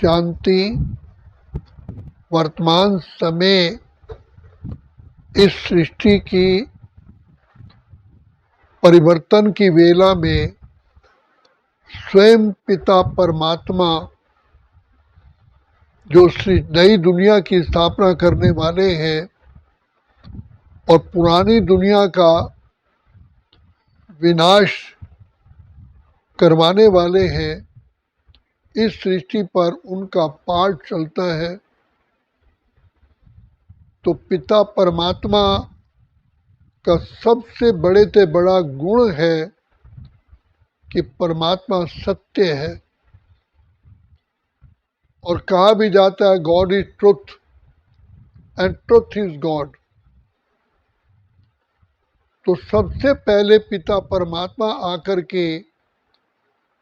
शांति वर्तमान समय इस सृष्टि की परिवर्तन की वेला में स्वयं पिता परमात्मा जो नई दुनिया की स्थापना करने वाले हैं और पुरानी दुनिया का विनाश करवाने वाले हैं, इस सृष्टि पर उनका पाठ चलता है। तो पिता परमात्मा का सबसे बड़े से बड़ा गुण है कि परमात्मा सत्य है। और कहा भी जाता है God is truth and truth is God. तो सबसे पहले पिता परमात्मा आकर के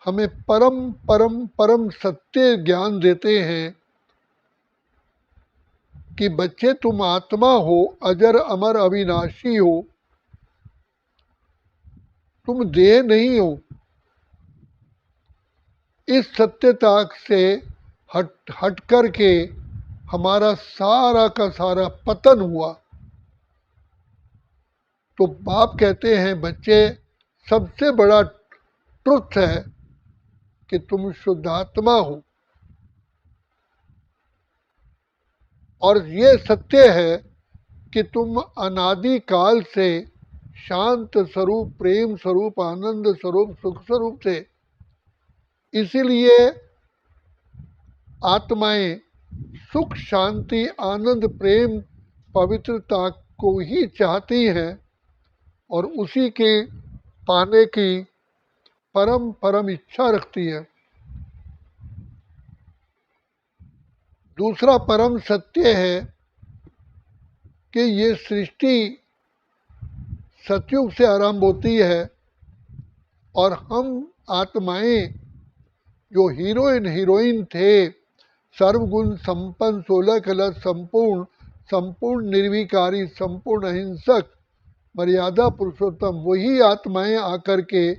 हमें परम परम परम सत्य ज्ञान देते हैं कि बच्चे तुम आत्मा हो, अजर अमर अविनाशी हो, तुम देह नहीं हो। इस सत्यता से हट कर के हमारा सारा का सारा पतन हुआ। तो बाप कहते हैं बच्चे सबसे बड़ा ट्रुथ है कि तुम शुद्धात्मा हो, और ये सत्य है कि तुम अनादि काल से शांत स्वरूप, प्रेम स्वरूप, आनंद स्वरूप, सुख स्वरूप थे। इसीलिए आत्माएं सुख, शांति, आनंद, प्रेम, पवित्रता को ही चाहती हैं और उसी के पाने की परम परम इच्छा रखती है। दूसरा परम सत्य है कि ये सृष्टि सतयुग से आरंभ होती है और हम आत्माएं जो हीरोइन हीरोइन थे, सर्वगुण संपन्न, 16 कलश संपूर्ण, संपूर्ण निर्विकारी, संपूर्ण अहिंसक, मर्यादा पुरुषोत्तम, वही आत्माएं आकर के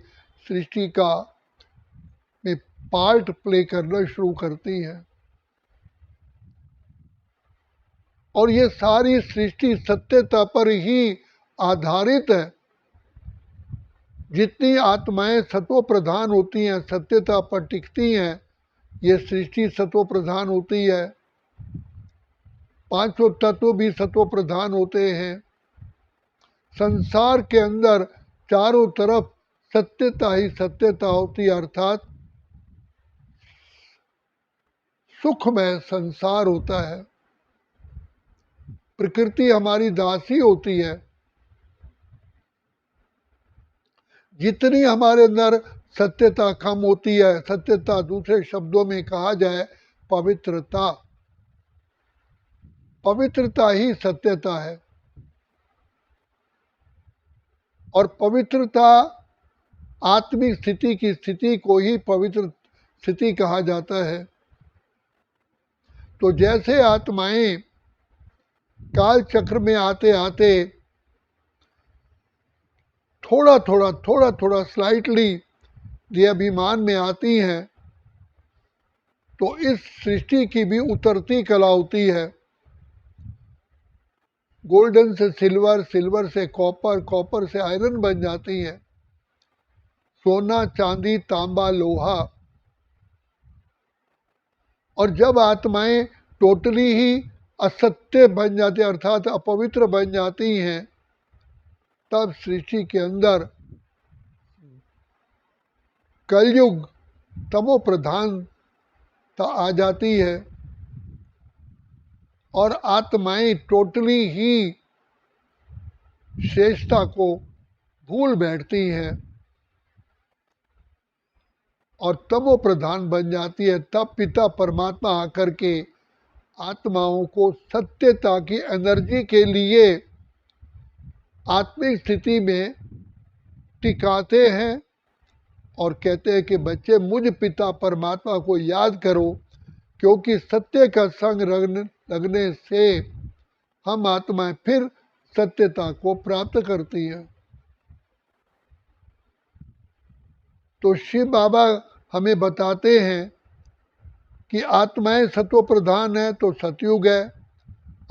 सृष्टि का में पार्ट प्ले करना शुरू करती हैं। और ये सारी सृष्टि सत्यता पर ही आधारित है। जितनी आत्माएं सत्व प्रधान होती हैं, सत्यता पर टिकती हैं, ये सृष्टि सत्व प्रधान होती है। पांचों तत्व भी सत्व प्रधान होते हैं। संसार के अंदर चारों तरफ सत्यता ही सत्यता होती है, अर्थात सुखमय संसार होता है। प्रकृति हमारी दासी होती है। जितनी हमारे अंदर सत्यता कम होती है, सत्यता दूसरे शब्दों में कहा जाए पवित्रता, पवित्रता ही सत्यता है। और पवित्रता आत्मिक स्थिति की स्थिति को ही पवित्र स्थिति कहा जाता है। तो जैसे आत्माएं काल चक्र में आते आते थोड़ा थोड़ा स्लाइटली देहाभिमान में आती हैं, तो इस सृष्टि की भी उतरती कला होती है। गोल्डन से सिल्वर, सिल्वर से कॉपर, कॉपर से आयरन बन जाती है, सोना, चांदी, तांबा, लोहा। और जब आत्माएं टोटली ही असत्य बन जाती, अर्थात अपवित्र बन जाती हैं, तब सृष्टि के अंदर कलयुग तमो प्रधानता आ जाती है और आत्माएं टोटली ही श्रेष्ठता को भूल बैठती हैं और तमो प्रधान बन जाती है। तब पिता परमात्मा आकर के आत्माओं को सत्यता की एनर्जी के लिए आत्मिक स्थिति में टिकाते हैं और कहते हैं कि बच्चे मुझ पिता परमात्मा को याद करो, क्योंकि सत्य का संग लगने से हम आत्माएं फिर सत्यता को प्राप्त करती हैं। तो शिव बाबा हमें बताते हैं कि आत्माएं सत्व प्रधान है तो सतयुग है,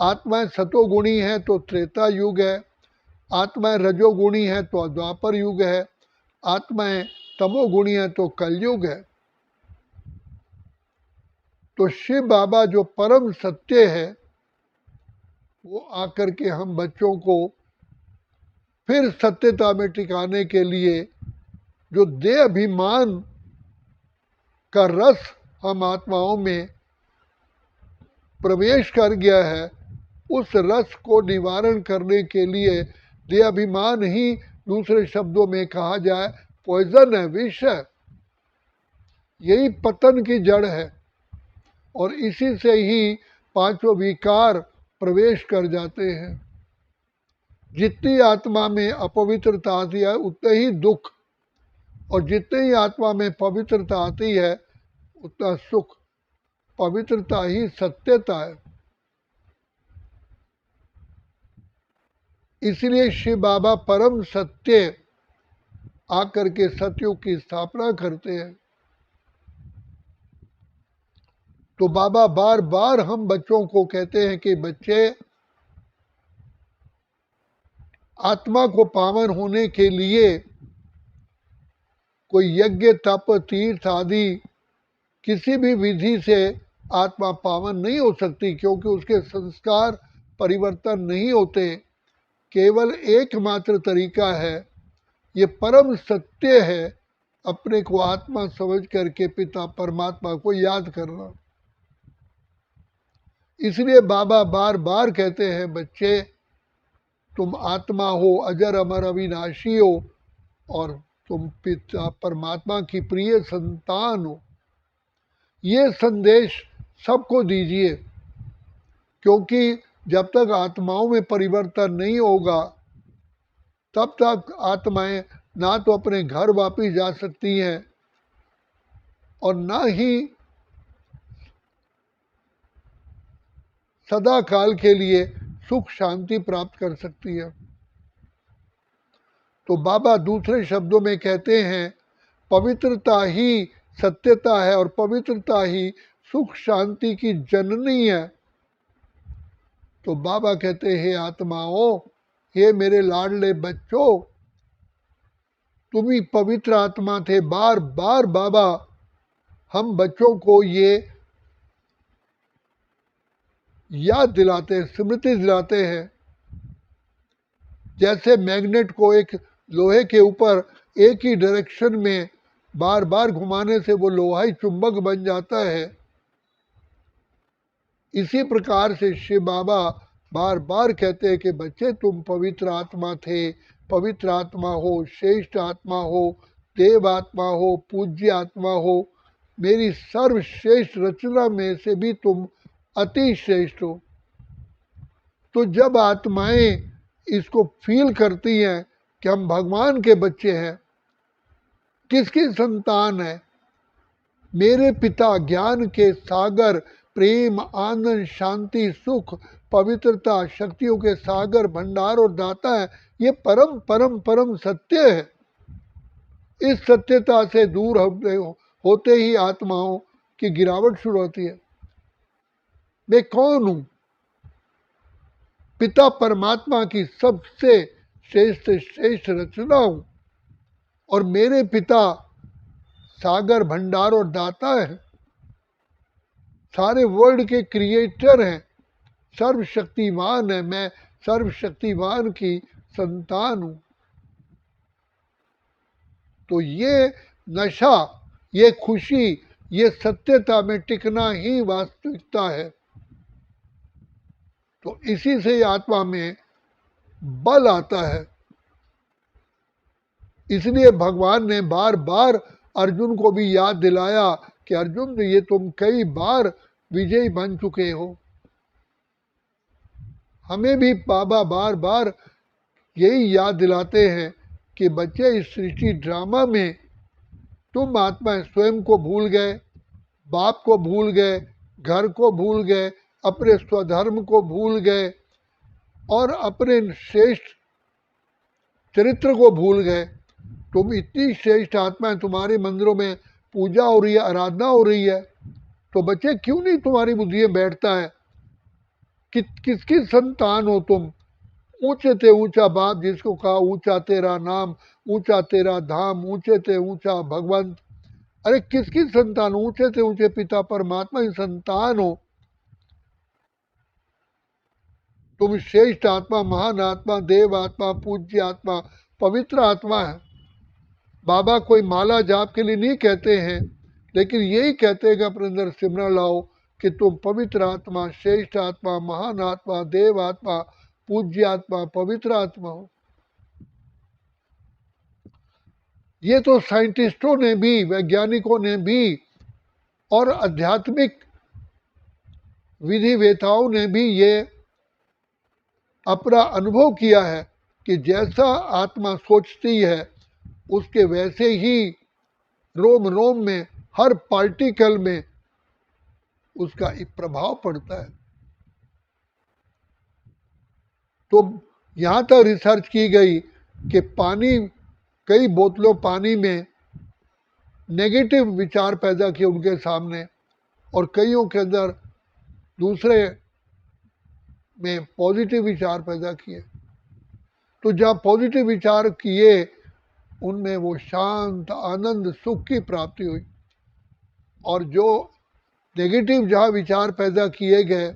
आत्माएं सतोगुणी है तो त्रेता युग है, आत्माएं रजोगुणी है तो द्वापर युग है, आत्माएं तमोगुणी है तो कलयुग है। तो शिव बाबा जो परम सत्य है वो आकर के हम बच्चों को फिर सत्यता में टिकाने के लिए जो देह अभिमान का रस हम आत्माओं में प्रवेश कर गया है, उस रस को निवारण करने के लिए देह अभिमान ही दूसरे शब्दों में कहा जाए पॉइजन है, विष है, यही पतन की जड़ है और इसी से ही पांचों विकार प्रवेश कर जाते हैं। जितनी आत्मा में अपवित्रता आती है उतने ही दुख, और जितनी ही आत्मा में पवित्रता आती है उतना सुख। पवित्रता ही सत्यता है। इसलिए शिव बाबा परम सत्य आकर के सतयुग की स्थापना करते हैं। तो बाबा बार बार हम बच्चों को कहते हैं कि बच्चे, आत्मा को पावन होने के लिए कोई यज्ञ तप तीर्थ आदि किसी भी विधि से आत्मा पावन नहीं हो सकती, क्योंकि उसके संस्कार परिवर्तन नहीं होते। केवल एकमात्र तरीका है, ये परम सत्य है, अपने को आत्मा समझ करके पिता परमात्मा को याद करना। इसलिए बाबा बार बार कहते हैं बच्चे, तुम आत्मा हो, अजर अमर अविनाशी हो और तुम पिता परमात्मा की प्रिय संतान हो। ये संदेश सबको दीजिए, क्योंकि जब तक आत्माओं में परिवर्तन नहीं होगा तब तक आत्माएं ना तो अपने घर वापस जा सकती हैं और ना ही सदा काल के लिए सुख शांति प्राप्त कर सकती है। तो बाबा दूसरे शब्दों में कहते हैं, पवित्रता ही सत्यता है और पवित्रता ही सुख शांति की जननी है। तो बाबा कहते हैं, आत्माओं, हे मेरे लाडले बच्चों, तुम ही पवित्र आत्मा थे। बार बार बाबा हम बच्चों को ये याद दिलाते हैं, स्मृति दिलाते हैं। जैसे मैग्नेट को एक लोहे के ऊपर एक ही डायरेक्शन में बार बार घुमाने से वो लोहा ही चुंबक बन जाता है, इसी प्रकार से शिव बाबा बार बार कहते हैं कि बच्चे, तुम पवित्र आत्मा थे, पवित्र आत्मा हो, श्रेष्ठ आत्मा हो, देव आत्मा हो, पूज्य आत्मा हो, मेरी सर्वश्रेष्ठ रचना में से भी तुम अति श्रेष्ठ हो। तो जब आत्माएं इसको फील करती हैं कि हम भगवान के बच्चे हैं, किसकी संतान है, मेरे पिता ज्ञान के सागर, प्रेम, आनंद, शांति, सुख, पवित्रता, शक्तियों के सागर, भंडार और दाता है, ये परम परम परम सत्य है। इस सत्यता से दूर होते ही आत्माओं की गिरावट शुरू होती है। मैं कौन हूं? पिता परमात्मा की सबसे श्रेष्ठ श्रेष्ठ रचना हूं और मेरे पिता सागर, भंडार और दाता है, सारे वर्ल्ड के क्रिएटर हैं, सर्वशक्तिमान है। मैं सर्वशक्तिमान की संतान हूं। तो ये नशा, ये खुशी, ये सत्यता में टिकना ही वास्तविकता है। तो इसी से आत्मा में बल आता है। इसलिए भगवान ने बार बार अर्जुन को भी याद दिलाया कि अर्जुन, ये तुम कई बार विजयी बन चुके हो। हमें भी बाबा बार बार यही याद दिलाते हैं कि बच्चे, इस सृष्टि ड्रामा में तुम आत्मा स्वयं को भूल गए, बाप को भूल गए, घर को भूल गए, अपने स्वधर्म को भूल गए और अपने श्रेष्ठ चरित्र को भूल गए। तुम इतनी श्रेष्ठ आत्मा है, तुम्हारे मंदिरों में पूजा हो रही है, आराधना हो रही है, तो बच्चे क्यों नहीं तुम्हारी बुद्धि में बैठता है? किसकी संतान हो तुम? ऊंचे ते ऊंचा बाप जिसको कहा ऊंचा तेरा नाम, ऊंचा तेरा धाम, ऊंचे ते ऊंचा भगवंत। अरे किसकी संतान? ऊंचे से ऊंचे पिता परमात्मा की संतान हो तुम। श्रेष्ठ आत्मा, महान आत्मा, देव आत्मा, पूज्य आत्मा, पवित्र आत्मा है। बाबा कोई माला जाप के लिए नहीं कहते हैं, लेकिन यही कहते हैं कि अपने अंदर सिमरन लाओ कि तुम पवित्र आत्मा, श्रेष्ठ आत्मा, महान आत्मा, देव आत्मा, पूज्य आत्मा, पवित्र आत्मा हो। ये तो साइंटिस्टों ने भी, वैज्ञानिकों ने भी और आध्यात्मिक विधिवेताओं ने भी ये अपना अनुभव किया है कि जैसा आत्मा सोचती है उसके वैसे ही रोम रोम में, हर पार्टिकल में उसका एक प्रभाव पड़ता है। तो यहाँ तक रिसर्च की गई कि पानी, कई बोतलों पानी में नेगेटिव विचार पैदा किए उनके सामने, और कईयों के अंदर दूसरे में पॉजिटिव विचार पैदा किए। तो जहाँ पॉजिटिव विचार किए उनमें वो शांत आनंद सुख की प्राप्ति हुई, और जो नेगेटिव जहाँ विचार पैदा किए गए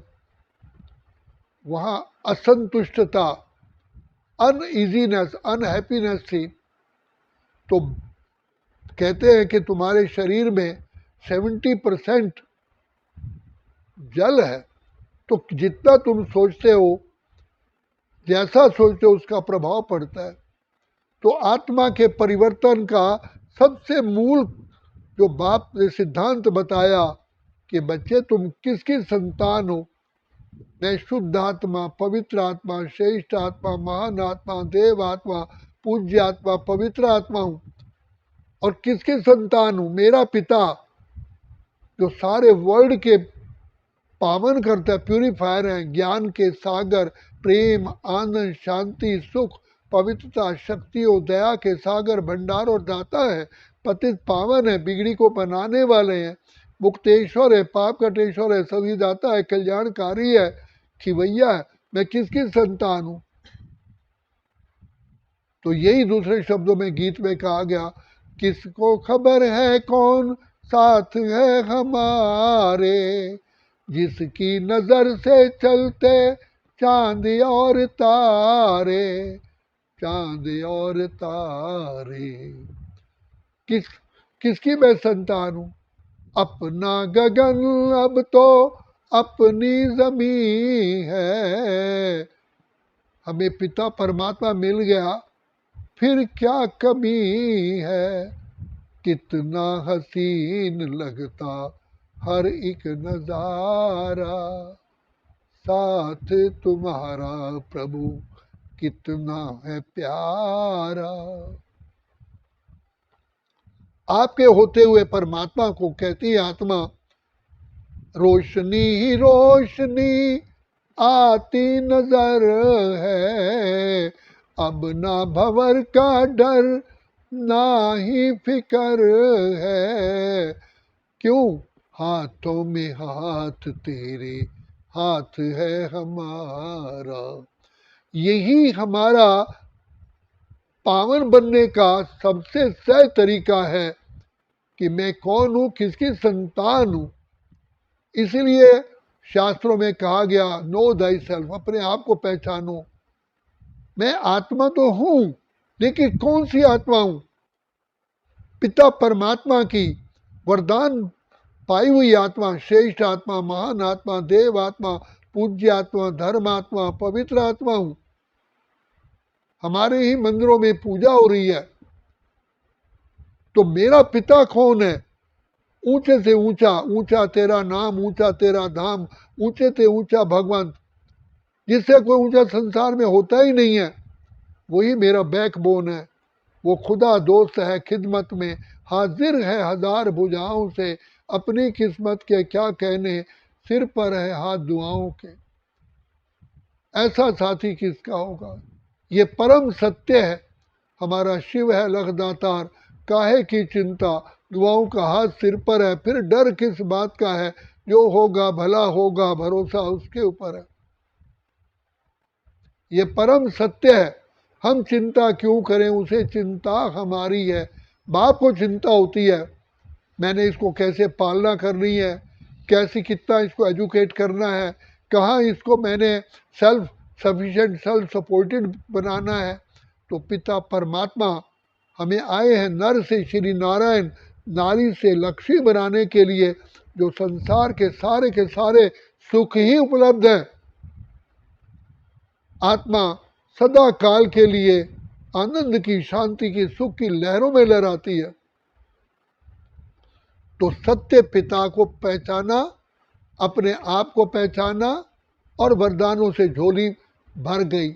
वहाँ असंतुष्टता, अनईजीनेस, अनहैप्पीनेस थी। तो कहते हैं कि तुम्हारे शरीर में 70% जल है, तो जितना तुम सोचते हो, जैसा सोचते हो उसका प्रभाव पड़ता है। तो आत्मा के परिवर्तन का सबसे मूल जो बाप ने सिद्धांत बताया कि बच्चे तुम किसकी संतान हो। मैं शुद्ध आत्मा, पवित्र आत्मा, श्रेष्ठ आत्मा, महान आत्मा, देव आत्मा, पूज्य आत्मा, पवित्र आत्मा हूँ। और किसकी संतान हूँ? मेरा पिता जो सारे वर्ल्ड के पावन करता है, प्यूरिफायर है, ज्ञान के सागर, प्रेम, आनंद, शांति, सुख, पवित्रता, शक्ति और दया के सागर, भंडार और दाता है। पतित पावन है, बिगड़ी को बनाने वाले हैं, मुक्तेश्वर है, पाप कटेश्वर है, सभी दाता है, कल्याणकारी है, खिवैया है। मैं किसकी संतान हूँ? तो यही दूसरे शब्दों में गीत में कहा गया, किसको खबर है कौन साथ है हमारे, जिसकी नजर से चलते चांद और तारे, चांद और तारे। किसकी मैं संतान हूँ? अपना गगन अब तो अपनी जमीन है। हमें पिता परमात्मा मिल गया, फिर क्या कमी है। कितना हसीन लगता हर एक नजारा, साथ तुम्हारा प्रभु कितना है प्यारा। आपके होते हुए परमात्मा को कहती है आत्मा, रोशनी ही रोशनी आती नजर है, अब ना भंवर का डर ना ही फिकर है। क्यों? हाथों में हाथ तेरे, हाथ है हमारा। यही हमारा पावन बनने का सबसे सही तरीका है कि मैं कौन हूँ, किसकी संतान हूँ। इसलिए शास्त्रों में कहा गया, नो दाई सेल्फ, अपने आप को पहचानो। मैं आत्मा तो हूँ, लेकिन कौन सी आत्मा हूँ? पिता परमात्मा की वरदान पाई हुई आत्मा, श्रेष्ठ आत्मा, महान आत्मा, देव आत्मा, पूज्य आत्मा, धर्म आत्मा, पवित्र आत्मा हूँ। हमारे ही मंदिरों में पूजा हो रही है। तो मेरा पिता कौन है? ऊंचे से ऊंचा, ऊंचा तेरा नाम, ऊंचा तेरा धाम, ऊंचे से ऊंचा भगवंत, जिससे कोई ऊंचा संसार में होता ही नहीं है। वही मेरा बैकबोन है। वो खुदा दोस्त है, खिदमत में हाजिर है हजार भुजाओं से, अपनी किस्मत के क्या कहने, सिर पर है हाथ दुआओं के। ऐसा साथी किसका होगा? ये परम सत्य है। हमारा शिव है लखदातार, काहे की चिंता, दुआओं का हाथ सिर पर है, फिर डर किस बात का है, जो होगा भला होगा, भरोसा उसके ऊपर है। ये परम सत्य है, हम चिंता क्यों करें, उसे चिंता हमारी है। बाप को चिंता होती है, मैंने इसको कैसे पालना करनी है, कैसे कितना इसको एजुकेट करना है, कहाँ इसको मैंने सेल्फ सफिशिएंट सेल्फ सपोर्टेड बनाना है। तो पिता परमात्मा हमें आए हैं नर से श्री नारायण, नारी से लक्ष्मी बनाने के लिए, जो संसार के सारे सुख ही उपलब्ध हैं। आत्मा सदा काल के लिए आनंद की, शांति की, सुख की लहरों में लहराती है। तो सत्य पिता को पहचाना, अपने आप को पहचाना और वरदानों से झोली भर गई।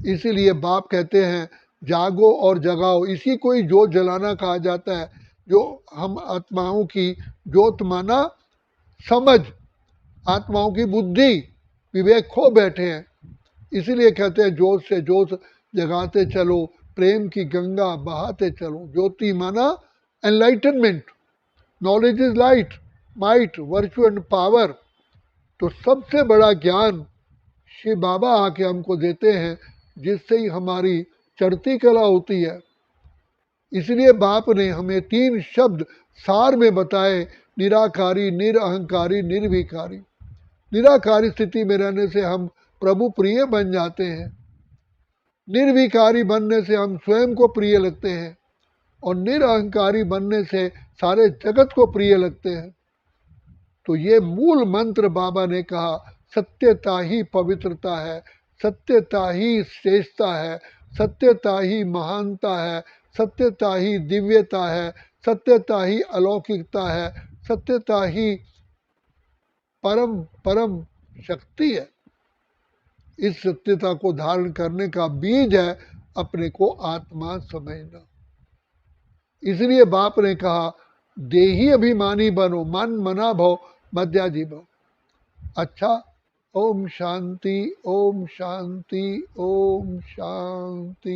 इसीलिए बाप कहते हैं जागो और जगाओ, इसी को ही जोत जलाना कहा जाता है। जो हम आत्माओं की जोत माना समझ, आत्माओं की बुद्धि विवेक खो बैठे हैं, इसीलिए कहते हैं जोत से जोत जगाते चलो, प्रेम की गंगा बहाते चलो। ज्योति माना enlightenment, knowledge is light, might, virtue and power. तो सबसे बड़ा ज्ञान शिव बाबा आके हमको देते हैं, जिससे ही हमारी चढ़ती कला होती है। इसलिए बाप ने हमें 3 शब्द सार में बताए, निराकारी, निरअहंकारी, निर्विकारी। निराकारी स्थिति में रहने से हम प्रभु प्रिय बन जाते हैं, निर्विकारी बनने से हम स्वयं को प्रिय लगते हैं, और निरअहंकारी बनने से सारे जगत को प्रिय लगते हैं। तो ये मूल मंत्र बाबा ने कहा, सत्यता ही पवित्रता है, सत्यता ही श्रेष्ठता है, सत्यता ही महानता है, सत्यता ही दिव्यता है, सत्यता ही अलौकिकता है, सत्यता ही परम परम शक्ति है। इस सत्यता को धारण करने का बीज है अपने को आत्मा समझना। इसलिए बाप ने कहा देही अभिमानी बनो, मन मना भव मध्याजी भव। अच्छा, ओम शांति, ओम शांति, ओम शांति।